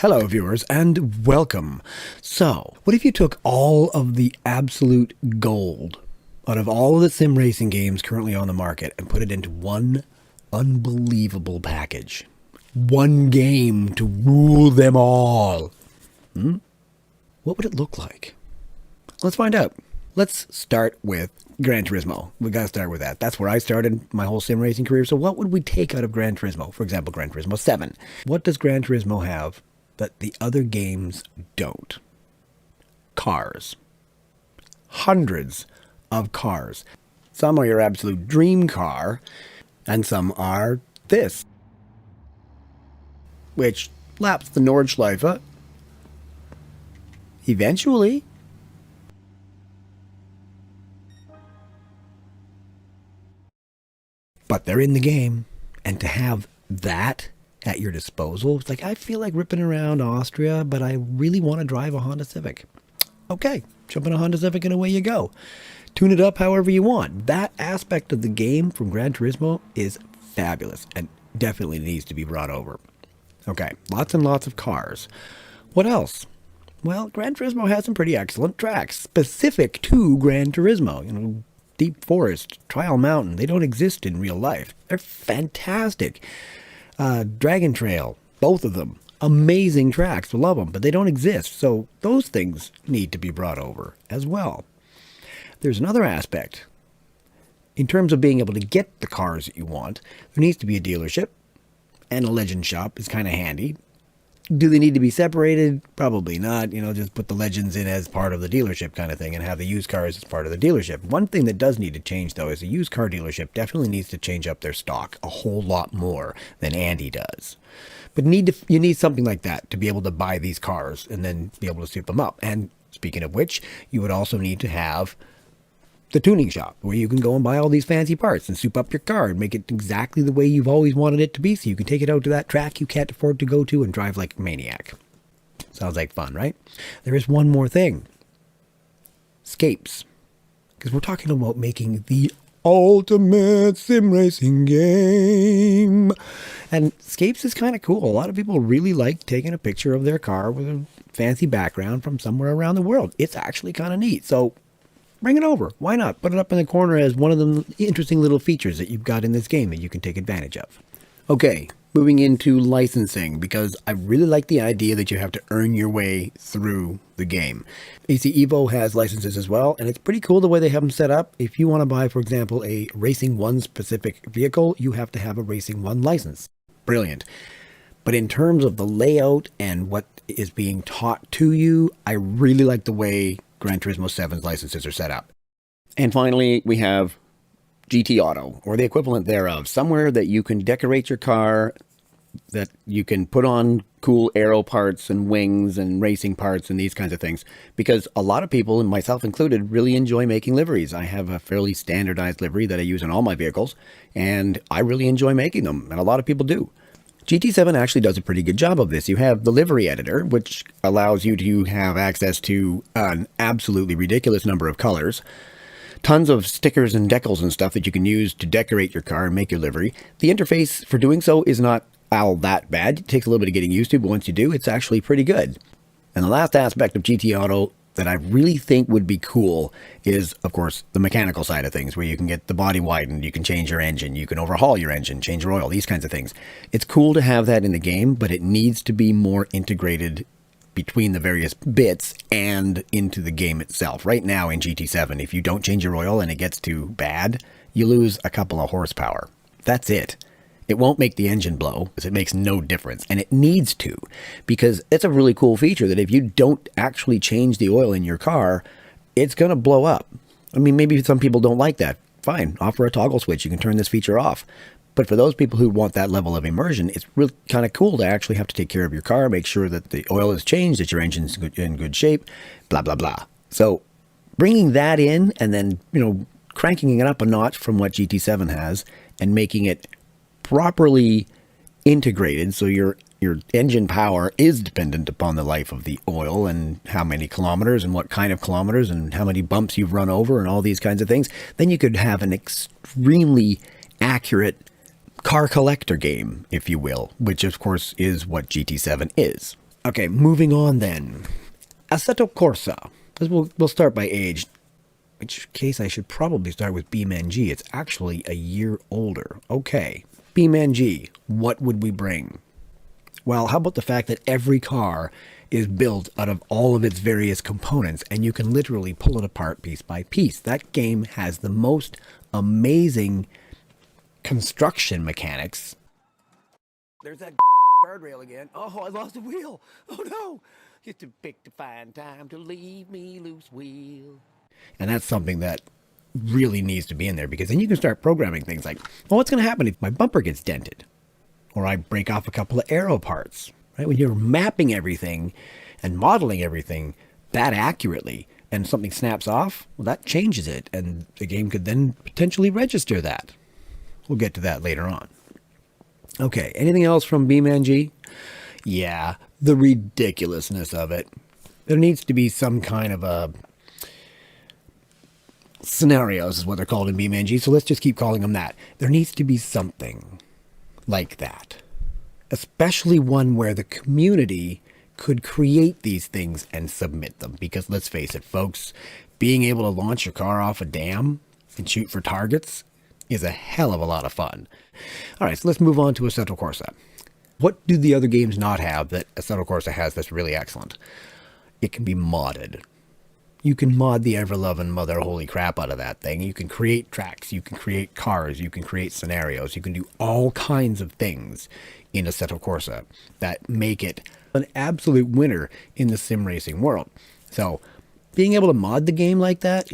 Hello viewers and welcome. So, what if you took all of the absolute gold out of all of the sim racing games currently on the market and put it into one unbelievable package? One game to rule them all. What would it look like? Let's find out. Let's start with Gran Turismo. We gotta start with that. That's where I started my whole sim racing career. So what would we take out of Gran Turismo? For example, Gran Turismo 7. What does Gran Turismo have that the other games don't? Cars. Hundreds of cars. Some are your absolute dream car, and some are this, which laps the Nordschleife eventually. But they're in the game, and to have that at your disposal, it's like, I feel like ripping around Austria, but I really want to drive a Honda Civic. Okay, jump in a Honda Civic and away you go. Tune it up however you want. That aspect of the game from Gran Turismo is fabulous and definitely needs to be brought over. Okay, lots and lots of cars. What else? Well, Gran Turismo has some pretty excellent tracks specific to Gran Turismo. Deep Forest, Trial Mountain, they don't exist in real life. They're fantastic. Dragon Trail, both of them. Amazing tracks, I love them, but they don't exist. So those things need to be brought over as well. There's another aspect. In terms of being able to get the cars that you want, there needs to be a dealership, and a legend shop is kind of handy. Do they need to be separated? Probably not. Just put the legends in as part of the dealership kind of thing and have the used cars as part of the dealership. One thing that does need to change, though, is a used car dealership definitely needs to change up their stock a whole lot more than Andy does. But you need something like that to be able to buy these cars and then be able to soup them up. And speaking of which, you would also need to have the tuning shop where you can go and buy all these fancy parts and soup up your car and make it exactly the way you've always wanted it to be, so you can take it out to that track you can't afford to go to and drive like a maniac. Sounds like fun, right? There is one more thing. Scapes. Because we're talking about making the ultimate sim racing game. And Scapes is kind of cool. A lot of people really like taking a picture of their car with a fancy background from somewhere around the world. It's actually kind of neat. So bring it over. Why not? Put it up in the corner as one of the interesting little features that you've got in this game that you can take advantage of. Okay, moving into licensing, because I really like the idea that you have to earn your way through the game. AC Evo has licenses as well, and it's pretty cool the way they have them set up. If you want to buy, for example, a Racing 1 specific vehicle, you have to have a Racing 1 license. Brilliant. But in terms of the layout and what is being taught to you, I really like the way Gran Turismo 7's licenses are set up. And finally, we have GT Auto, or the equivalent thereof, somewhere that you can decorate your car, that you can put on cool aero parts and wings and racing parts and these kinds of things. Because a lot of people, and myself included, really enjoy making liveries. I have a fairly standardized livery that I use in all my vehicles, and I really enjoy making them, and a lot of people do. GT7 actually does a pretty good job of this. You have the livery editor, which allows you to have access to an absolutely ridiculous number of colors, tons of stickers and decals and stuff that you can use to decorate your car and make your livery. The interface for doing so is not all that bad. It takes a little bit of getting used to, but once you do, it's actually pretty good. And the last aspect of GT Auto that I really think would be cool is, of course, the mechanical side of things, where you can get the body widened, you can change your engine, you can overhaul your engine, change your oil, these kinds of things. It's cool to have that in the game, but it needs to be more integrated between the various bits and into the game itself. Right now in GT7, if you don't change your oil and it gets too bad, you lose a couple of horsepower. That's it. It won't make the engine blow, because it makes no difference, and it needs to, because it's a really cool feature that if you don't actually change the oil in your car, it's going to blow up. I mean, maybe some people don't like that. Fine, offer a toggle switch. You can turn this feature off. But for those people who want that level of immersion, it's really kind of cool to actually have to take care of your car, make sure that the oil is changed, that your engine's in good shape, blah, blah, blah. So bringing that in and then, cranking it up a notch from what GT7 has and making it properly integrated, so your engine power is dependent upon the life of the oil and how many kilometers and what kind of kilometers and how many bumps you've run over and all these kinds of things, then you could have an extremely accurate car collector game, if you will, which of course is what GT7 is. Okay, moving on then. Assetto Corsa. We'll start by age. In which case I should probably start with BeamNG. It's actually a year older. Okay, BeamNG, what would we bring? Well, how about the fact that every car is built out of all of its various components, and you can literally pull it apart piece by piece. That game has the most amazing construction mechanics. There's that guardrail again. Oh, I lost a wheel. Oh no. Just to pick to find time to leave me loose wheel. And that's something that really needs to be in there, because then you can start programming things like, well, what's going to happen if my bumper gets dented? Or I break off a couple of aero parts, right? When you're mapping everything and modeling everything that accurately and something snaps off, well, that changes it. And the game could then potentially register that. We'll get to that later on. Okay, anything else from BeamNG? Yeah, the ridiculousness of it. There needs to be some kind of a scenarios is what they're called in BeamNG, so let's just keep calling them that. There needs to be something like that, especially one where the community could create these things and submit them, because let's face it, folks, being able to launch your car off a dam and shoot for targets is a hell of a lot of fun. All right, so let's move on to Assetto Corsa. What do the other games not have that Assetto Corsa has that's really excellent? It can be modded. You can mod the ever-loving mother holy crap out of that thing. You can create tracks, you can create cars, you can create scenarios, you can do all kinds of things in Assetto Corsa that make it an absolute winner in the sim racing world. So being able to mod the game like that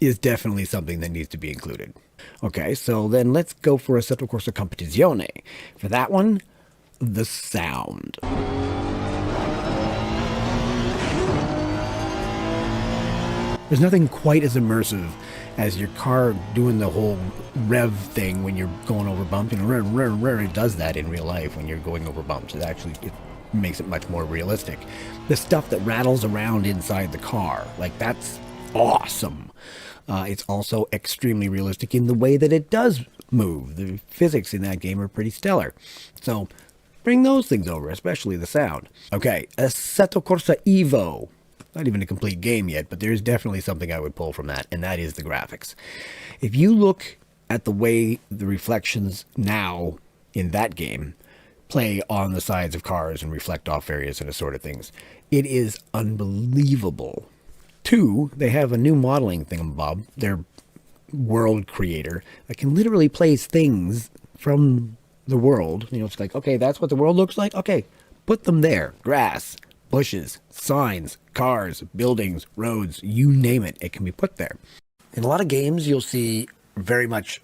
is definitely something that needs to be included. Okay, so then let's go for Assetto Corsa Competizione. For that one, the sound. There's nothing quite as immersive as your car doing the whole rev thing when you're going over bumps. You know, it does that in real life when you're going over bumps. It makes it much more realistic. The stuff that rattles around inside the car, like, that's awesome. It's also extremely realistic in the way that it does move. The physics in that game are pretty stellar. So bring those things over, especially the sound. Okay, Assetto Corsa EVO. Not even a complete game yet, but there's definitely something I would pull from that, and that is the graphics. If you look at the way the reflections now in that game play on the sides of cars and reflect off various and assorted things, it is unbelievable. Two, they have a new modeling thingamabob, their world creator, that can literally place things from the world. You know, it's like, okay, that's what the world looks like? Okay, put them there. Grass, bushes, signs, cars, buildings, roads, you name it, it can be put there. In a lot of games, you'll see very much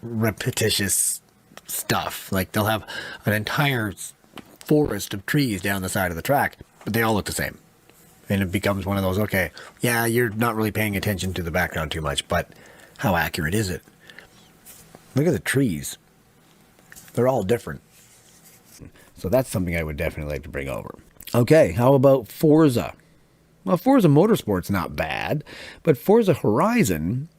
repetitious stuff. Like, they'll have an entire forest of trees down the side of the track, but they all look the same. And it becomes one of those, okay, yeah, you're not really paying attention to the background too much, but how accurate is it? Look at the trees. They're all different. So that's something I would definitely like to bring over. Okay, how about Forza? Well, Forza Motorsport's not bad, but Forza Horizon,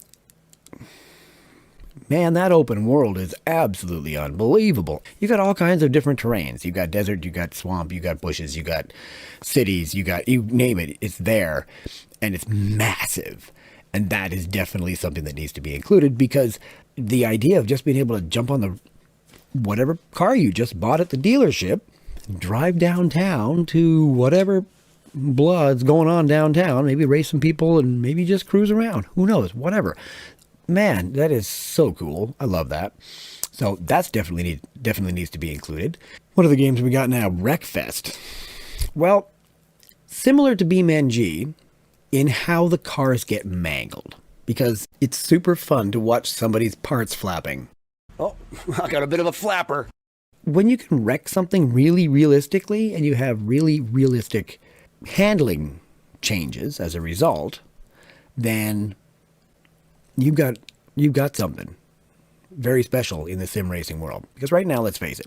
man, that open world is absolutely unbelievable. You got all kinds of different terrains. You got desert, you got swamp, you got bushes, you got cities, you name it, it's there, and it's massive. And that is definitely something that needs to be included, because the idea of just being able to jump on the whatever car you just bought at the dealership, drive downtown to whatever blood's going on downtown, maybe race some people and maybe just cruise around. Who knows? Whatever. Man, that is so cool. I love that. So that's definitely needs to be included. What are the games we got now? WreckFest. Well, similar to BeamNG in how the cars get mangled, because it's super fun to watch somebody's parts flapping. Oh, I got a bit of a flapper. When you can wreck something really realistically and you have really realistic handling changes as a result, then you've got something very special in the sim racing world. Because right now, let's face it,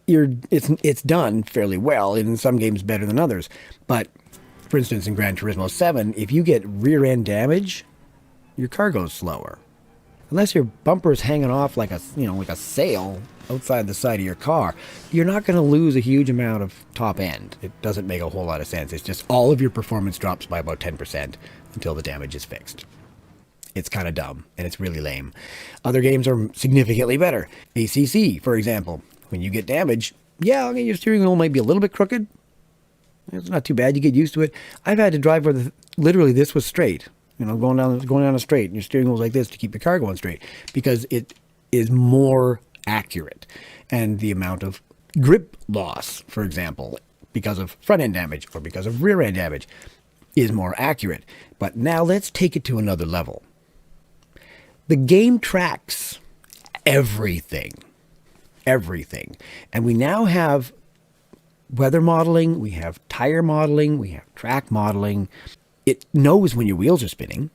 it's done fairly well, in some games better than others. But for instance, in Gran Turismo 7, if you get rear end damage, your car goes slower. unless your bumper's hanging off like a, like a sail outside the side of your car, you're not going to lose a huge amount of top end. It doesn't make a whole lot of sense. It's just all of your performance drops by about 10% until the damage is fixed. It's kind of dumb, and it's really lame. Other games are significantly better. ACC, for example. When you get damage, yeah, okay, your steering wheel might be a little bit crooked. It's not too bad. You get used to it. I've had to drive where literally this was straight. Going down a straight, and your steering wheel's like this to keep your car going straight, because it is more accurate. And the amount of grip loss, for example, because of front end damage or because of rear end damage, is more accurate. But now let's take it to another level. The game tracks everything. Everything. And we now have weather modeling, we have tire modeling, we have track modeling. It knows when your wheels are spinning.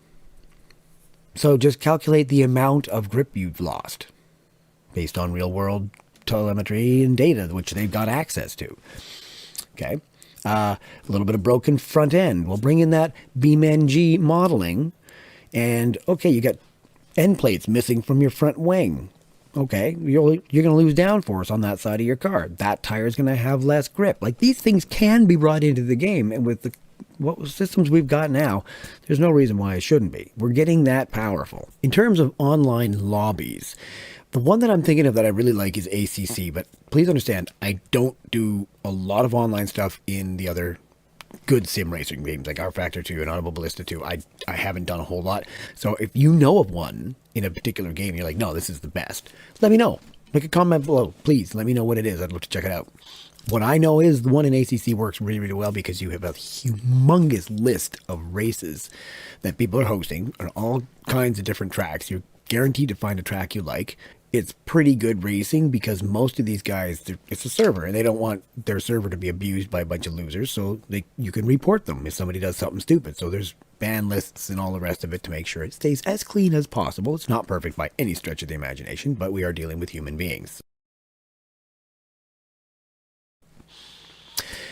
So just calculate the amount of grip you've lost based on real world telemetry and data, which they've got access to. Okay. A little bit of broken front end. We'll bring in that BeamNG modeling. And okay, you got end plates missing from your front wing. Okay, you're going to lose downforce on that side of your car. That tire is going to have less grip. Like, these things can be brought into the game, and with what systems we've got now, there's no reason why it shouldn't be. We're getting that powerful. In terms of online lobbies, the one that I'm thinking of that I really like is ACC, but please understand, I don't do a lot of online stuff in the other good sim racing games like R Factor 2 and Audible Ballista 2. I haven't done a whole lot. So if you know of one in a particular game, you're like, no, this is the best, let me know. Make a comment below. Please let me know what it is. I'd love to check it out. What I know is the one in ACC works really, really well because you have a humongous list of races that people are hosting on all kinds of different tracks. You're guaranteed to find a track you like. It's pretty good racing because most of these guys, it's a server, and they don't want their server to be abused by a bunch of losers, so you can report them if somebody does something stupid. So there's ban lists and all the rest of it to make sure it stays as clean as possible. It's not perfect by any stretch of the imagination, but we are dealing with human beings.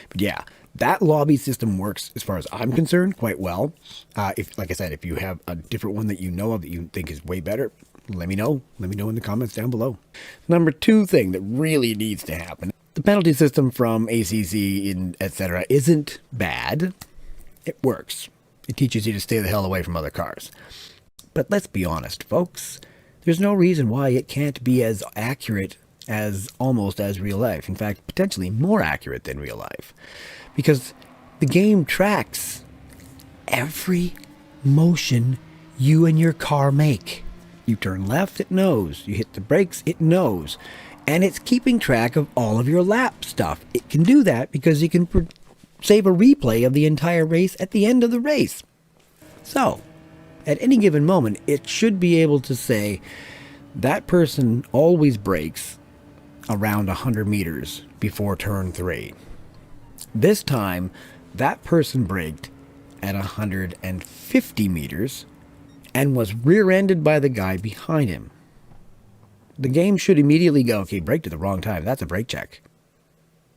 But yeah, that lobby system works, as far as I'm concerned, quite well. Like I said, if you have a different one that you know of that you think is way better, let me know. Let me know in the comments down below. Number 2 thing that really needs to happen. The penalty system from ACC, etc. isn't bad. It works. It teaches you to stay the hell away from other cars. But let's be honest, folks. There's no reason why it can't be as accurate as almost as real life. In fact, potentially more accurate than real life. Because the game tracks every motion you and your car make. You turn left, it knows. You hit the brakes, it knows. And it's keeping track of all of your lap stuff. It can do that because you can save a replay of the entire race at the end of the race. So, at any given moment, it should be able to say, that person always brakes around 100 meters before turn 3. This time, that person braked at 150 meters and was rear-ended by the guy behind him. The game should immediately go, okay, braked at the wrong time. That's a brake check.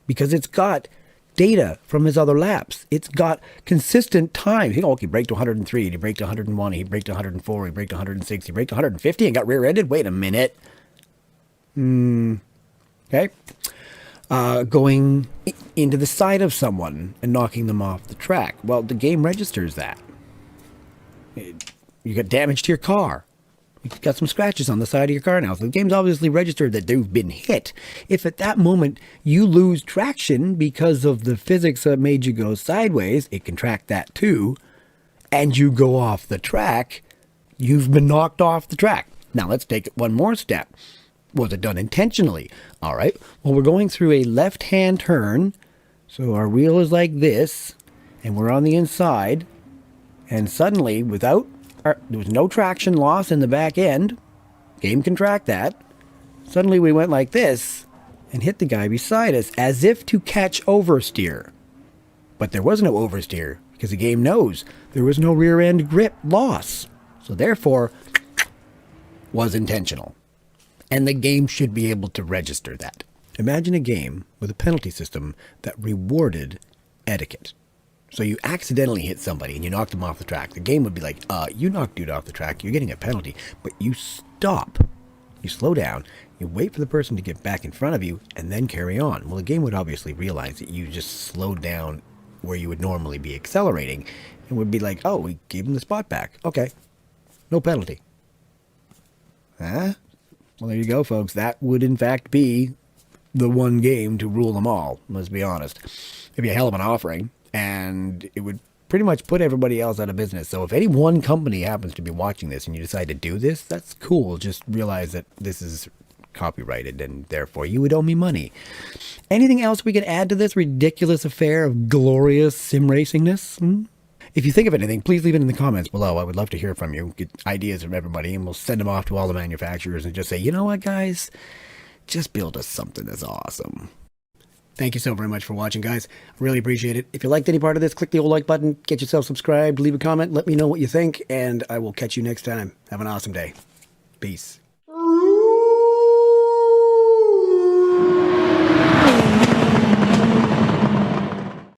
Because it's got data from his other laps. It's got consistent time. He braked to 103, he braked to 101, he braked to 104, he braked to 106, he braked to 150 and got rear-ended? Wait a minute. Okay. Going into the side of someone and knocking them off the track. Well, the game registers that. You got damage to your car. You've got some scratches on the side of your car now. So the game's obviously registered that you've been hit. If at that moment you lose traction because of the physics that made you go sideways, it can track that too, and you go off the track, you've been knocked off the track. Now let's take it one more step. Was it done intentionally? All right. Well, we're going through a left-hand turn. So our wheel is like this, and we're on the inside, and suddenly, there was no traction loss in the back end. Game can track that. Suddenly we went like this and hit the guy beside us as if to catch oversteer. But there was no oversteer because the game knows there was no rear end grip loss. So therefore, was intentional. And the game should be able to register that. Imagine a game with a penalty system that rewarded etiquette. So you accidentally hit somebody and you knocked them off the track. The game would be like, you knocked dude off the track. You're getting a penalty. But you stop. You slow down. You wait for the person to get back in front of you and then carry on. Well, the game would obviously realize that you just slowed down where you would normally be accelerating and would be like, oh, we gave him the spot back. Okay. No penalty. Huh? Well, there you go, folks. That would, in fact, be the one game to rule them all, let's be honest. It'd be a hell of an offering, and it would pretty much put everybody else out of business. So if any one company happens to be watching this and you decide to do this, that's cool. Just realize that this is copyrighted, and therefore you would owe me money. Anything else we could add to this ridiculous affair of glorious sim racingness? If you think of anything, please leave it in the comments below. I would love to hear from you. Get ideas from everybody, and we'll send them off to all the manufacturers and just say, you know what, guys? Just build us something that's awesome. Thank you so very much for watching, guys. I really appreciate it. If you liked any part of this, click the old like button, get yourself subscribed, leave a comment, let me know what you think, and I will catch you next time. Have an awesome day. Peace.